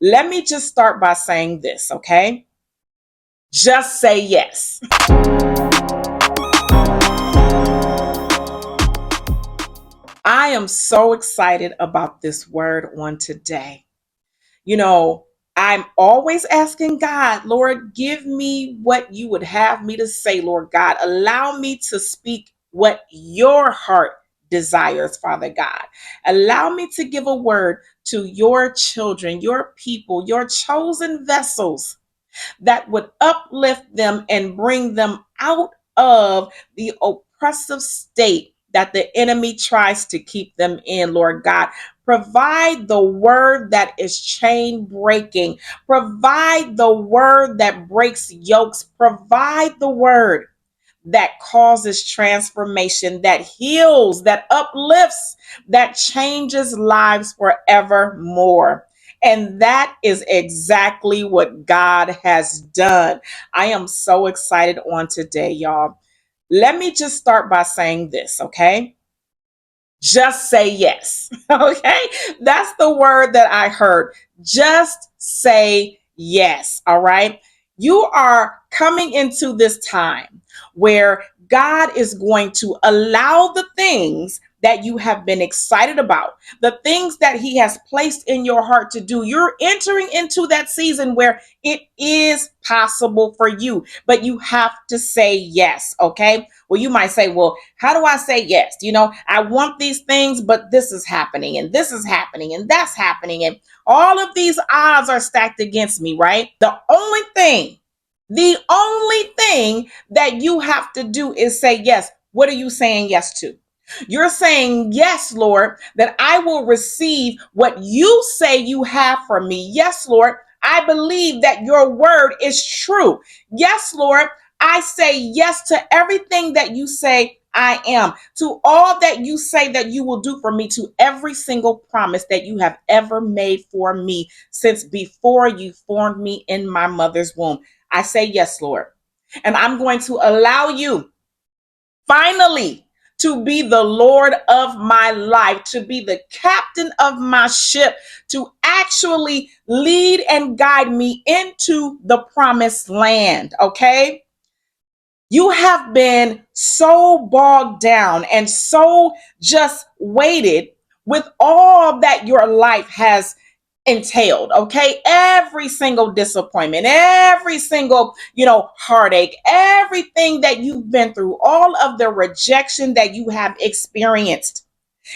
Let me just start by saying this, okay? Just say yes. I am so excited about this word on today. You know, I'm always asking God, Lord, give me what you would have me to say, Lord God. Allow me to speak what your heart desires, Father God. Allow me to give a word to your children, your people, your chosen vessels that would uplift them and bring them out of the oppressive state that the enemy tries to keep them in, Lord God. Provide the word that is chain breaking. Provide the word that breaks yokes. Provide the word that causes transformation, that heals, that uplifts, that changes lives forevermore. And that is exactly what God has done. I am so excited on today, y'all. Let me just start by saying this, okay? Just say yes. Okay? That's the word that I heard. Just say yes. All right? You are coming into this time where God is going to allow the things that you have been excited about, the things that He has placed in your heart to do. You're entering into that season where it is possible for you, but you have to say yes. Okay? Well, you might say, well, how do I say yes? I want these things, but this is happening and this is happening and that's happening. And all of these odds are stacked against me, right? The only thing that you have to do is say yes. What are you saying yes to? You're saying, yes, Lord, that I will receive what you say you have for me. Yes, Lord, I believe that your word is true. Yes, Lord, I say yes to everything that you say I am, to all that you say that you will do for me, to every single promise that you have ever made for me since before you formed me in my mother's womb. I say yes, Lord. And I'm going to allow you finally to be the Lord of my life, to be the captain of my ship, to actually lead and guide me into the promised land. Okay? You have been so bogged down and so just weighted with all that your life has entailed. Okay, every single disappointment, every single heartache, everything that you've been through, all of the rejection that you have experienced,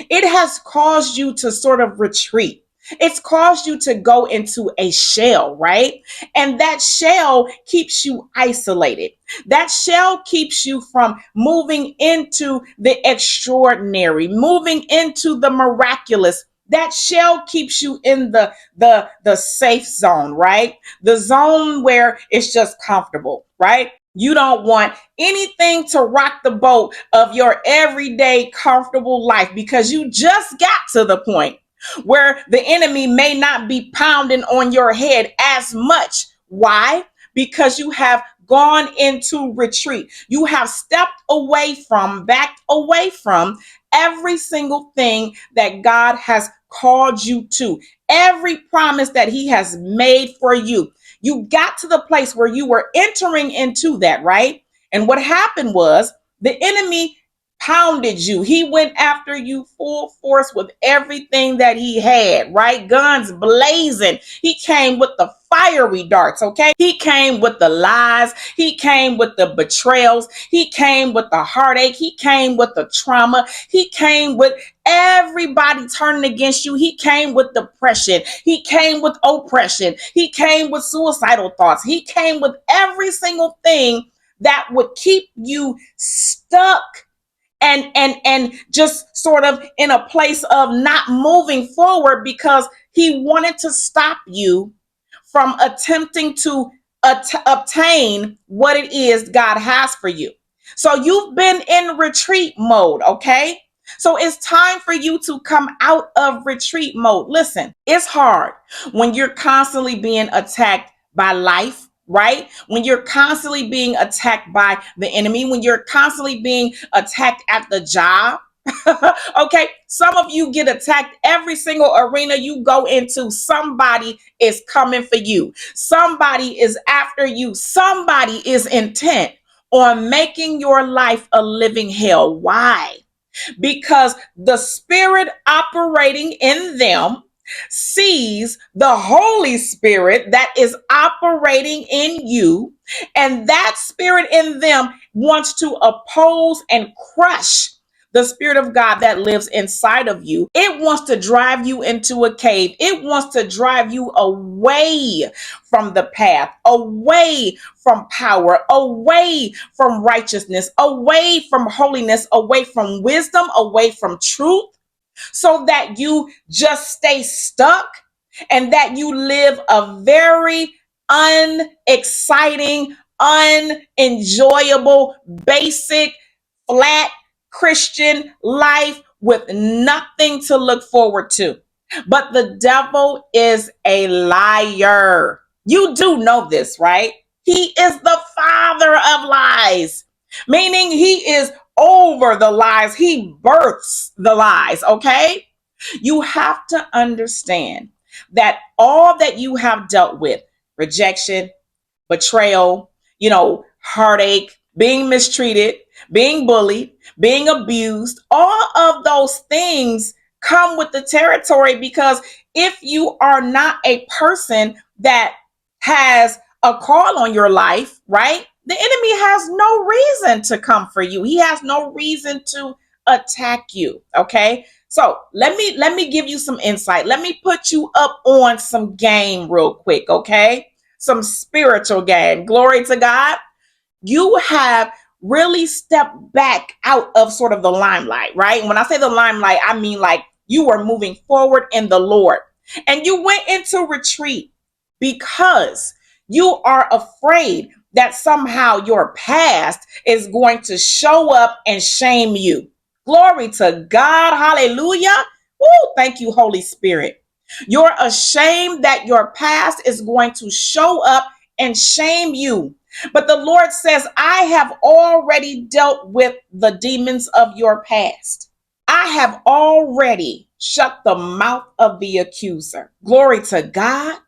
it has caused you to sort of retreat. It's caused you to go into a shell, right? And that shell keeps you isolated. That shell keeps you from moving into the extraordinary, moving into the miraculous. That shell keeps you in the safe zone, right? The zone where it's just comfortable, right? You don't want anything to rock the boat of your everyday comfortable life because you just got to the point where the enemy may not be pounding on your head as much. Why? Because you have gone into retreat. You have stepped away from, backed away from every single thing that God has called you to, every promise that He has made for you. You got to the place where you were entering into that, right? And what happened was the enemy pounded you. He went after you full force with everything that he had, right? Guns blazing. He came with the fiery darts, okay? He came with the lies. He came with the betrayals. He came with the heartache. He came with the trauma. He came with everybody turning against you. He came with depression. He came with oppression. He came with suicidal thoughts. He came with every single thing that would keep you stuck and just sort of in a place of not moving forward because he wanted to stop you from attempting to obtain what it is God has for you. So you've been in retreat mode, okay? So it's time for you to come out of retreat mode. Listen, it's hard when you're constantly being attacked by life, right? When you're constantly being attacked by the enemy, when you're constantly being attacked at the job, Okay, some of you get attacked every single arena you go into. Somebody is coming for you, somebody is after you, somebody is intent on making your life a living hell. Why? Because the spirit operating in them sees the Holy Spirit that is operating in you, and that spirit in them wants to oppose and crush the Spirit of God that lives inside of you. It wants to drive you into a cave. It wants to drive you away from the path, away from power, away from righteousness, away from holiness, away from wisdom, away from truth, so that you just stay stuck and that you live a very unexciting, unenjoyable, basic, flat Christian life with nothing to look forward to. But the devil is a liar. You do know this, right? He is the father of lies, meaning he is over the lies. He births the lies, okay? You have to understand that all that you have dealt with, rejection, betrayal, heartache, being mistreated, being bullied, being abused, all of those things come with the territory, because if you are not a person that has a call on your life, right? The enemy has no reason to come for you. He has no reason to attack you, okay? So let me give you some insight. Let me put you up on some game real quick, okay? Some spiritual game. Glory to God. You have really stepped back out of sort of the limelight, right? And when I say the limelight, I mean like you were moving forward in the Lord, and you went into retreat because you are afraid that somehow your past is going to show up and shame you. Glory to God. Hallelujah. Woo, thank you, Holy Spirit. You're ashamed that your past is going to show up and shame you. But the Lord says, I have already dealt with the demons of your past. I have already shut the mouth of the accuser. Glory to God.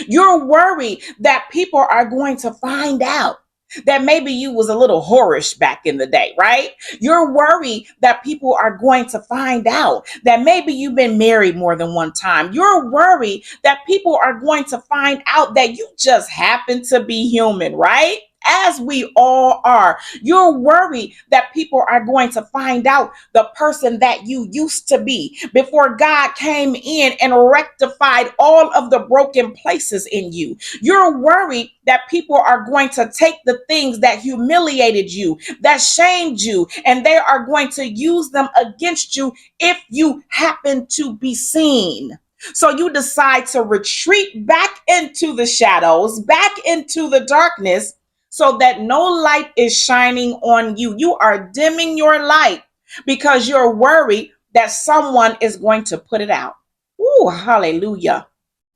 You're worried that people are going to find out that maybe you was a little whorish back in the day, right? You're worried that people are going to find out that maybe you've been married more than one time. You're worried that people are going to find out that you just happen to be human, right? As we all are. You're worried that people are going to find out the person that you used to be before God came in and rectified all of the broken places in you. You're worried that people are going to take the things that humiliated you, that shamed you, and they are going to use them against you if you happen to be seen. So you decide to retreat back into the shadows, back into the darkness, so that no light is shining on you. You are dimming your light because you're worried that someone is going to put it out. Ooh, hallelujah.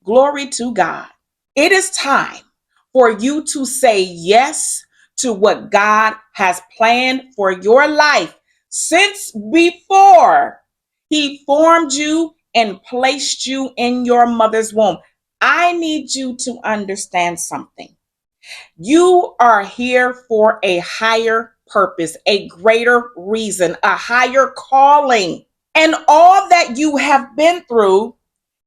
Glory to God. It is time for you to say yes to what God has planned for your life since before He formed you and placed you in your mother's womb. I need you to understand something. You are here for a higher purpose, a greater reason, a higher calling. And all that you have been through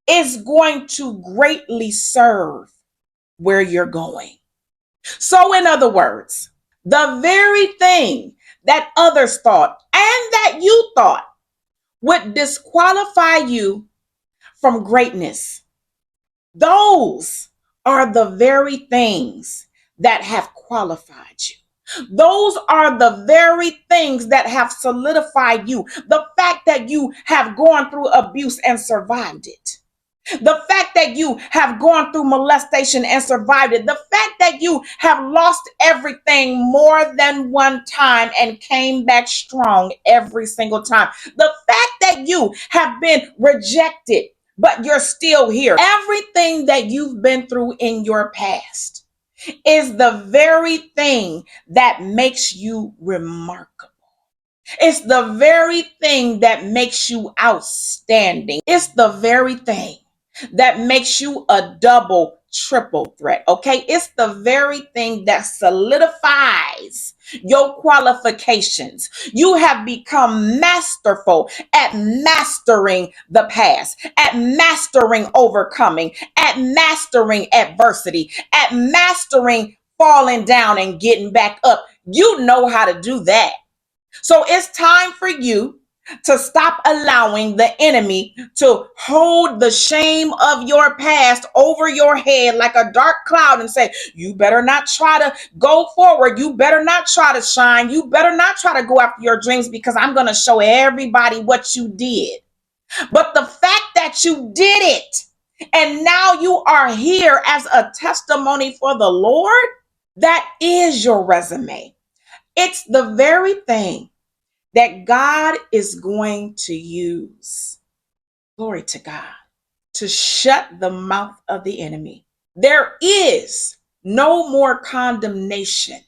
is going to greatly serve where you're going. So, in other words, the very thing that others thought and that you thought would disqualify you from greatness, those are the very things that have qualified you. Those are the very things that have solidified you. The fact that you have gone through abuse and survived it. The fact that you have gone through molestation and survived it. The fact that you have lost everything more than one time and came back strong every single time. The fact that you have been rejected, but you're still here. Everything that you've been through in your past is the very thing that makes you remarkable. It's the very thing that makes you outstanding. It's the very thing that makes you a double, triple threat. Okay. It's the very thing that solidifies your qualifications. You have become masterful at mastering the past, at mastering overcoming, at mastering adversity, at mastering falling down and getting back up. You know how to do that. So it's time for you to stop allowing the enemy to hold the shame of your past over your head like a dark cloud and say, you better not try to go forward. You better not try to shine. You better not try to go after your dreams because I'm going to show everybody what you did. But the fact that you did it and now you are here as a testimony for the Lord, that is your resume. It's the very thing that God is going to use, glory to God, to shut the mouth of the enemy. There is no more condemnation.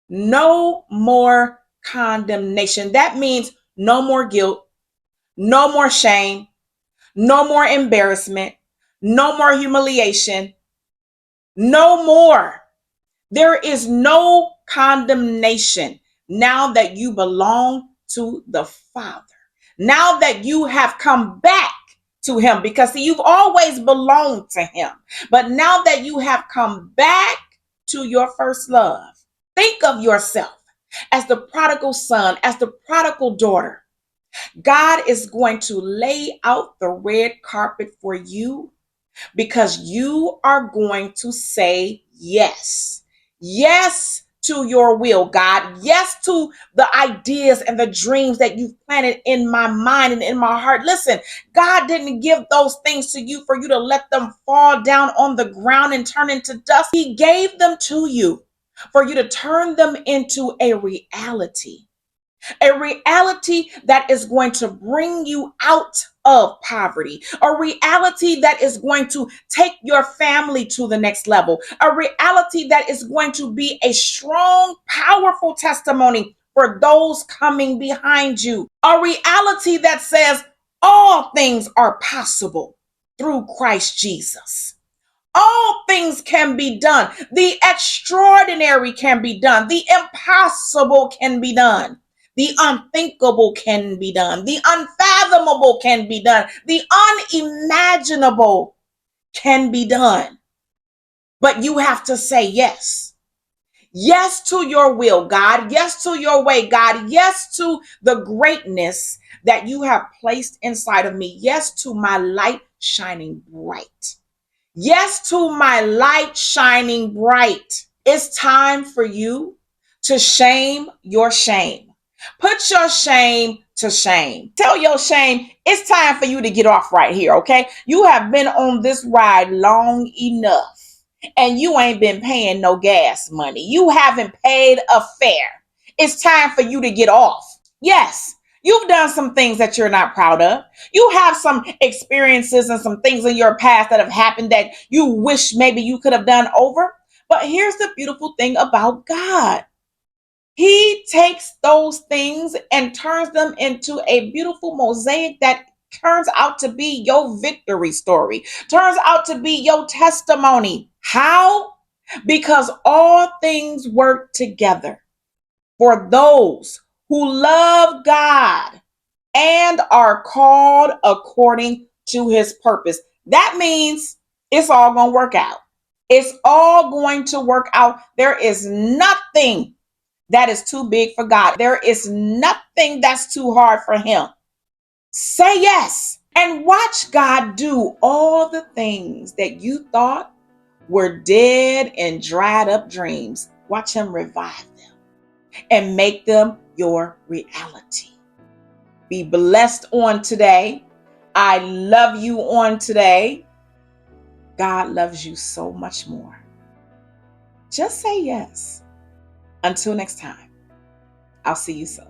No more condemnation. That means no more guilt, no more shame, no more embarrassment, no more humiliation, no more. There is no condemnation now that you belong to the Father. Now that you have come back to Him, because see, you've always belonged to Him. But now that you have come back to your first love, think of yourself as the prodigal son, as the prodigal daughter. God is going to lay out the red carpet for you because you are going to say yes. Yes to your will, God. Yes to the ideas and the dreams that you've planted in my mind and in my heart. Listen, God didn't give those things to you for you to let them fall down on the ground and turn into dust. He gave them to you for you to turn them into a reality. A reality that is going to bring you out of poverty, a reality that is going to take your family to the next level, a reality that is going to be a strong, powerful testimony for those coming behind you, a reality that says all things are possible through Christ Jesus. All things can be done. The extraordinary can be done. The impossible can be done. The unthinkable can be done. The unfathomable can be done. The unimaginable can be done. But you have to say yes. Yes to your will, God. Yes to your way, God. Yes to the greatness that you have placed inside of me. Yes to my light shining bright. Yes to my light shining bright. It's time for you to shame your shame. Put your shame to shame. Tell your shame it's time for you to get off right here, okay? You have been on this ride long enough and you ain't been paying no gas money. You haven't paid a fare. It's time for you to get off. Yes, you've done some things that you're not proud of. You have some experiences and some things in your past that have happened that you wish maybe you could have done over. But here's the beautiful thing about God. He takes those things and turns them into a beautiful mosaic that turns out to be your victory story, turns out to be your testimony. How? Because all things work together for those who love God and are called according to His purpose. That means it's all going to work out. It's all going to work out. There is nothing that is too big for God. There is nothing that's too hard for Him. Say yes and watch God do all the things that you thought were dead and dried up dreams. Watch Him revive them and make them your reality. Be blessed on today. I love you on today. God loves you so much more. Just say yes. Until next time, I'll see you soon.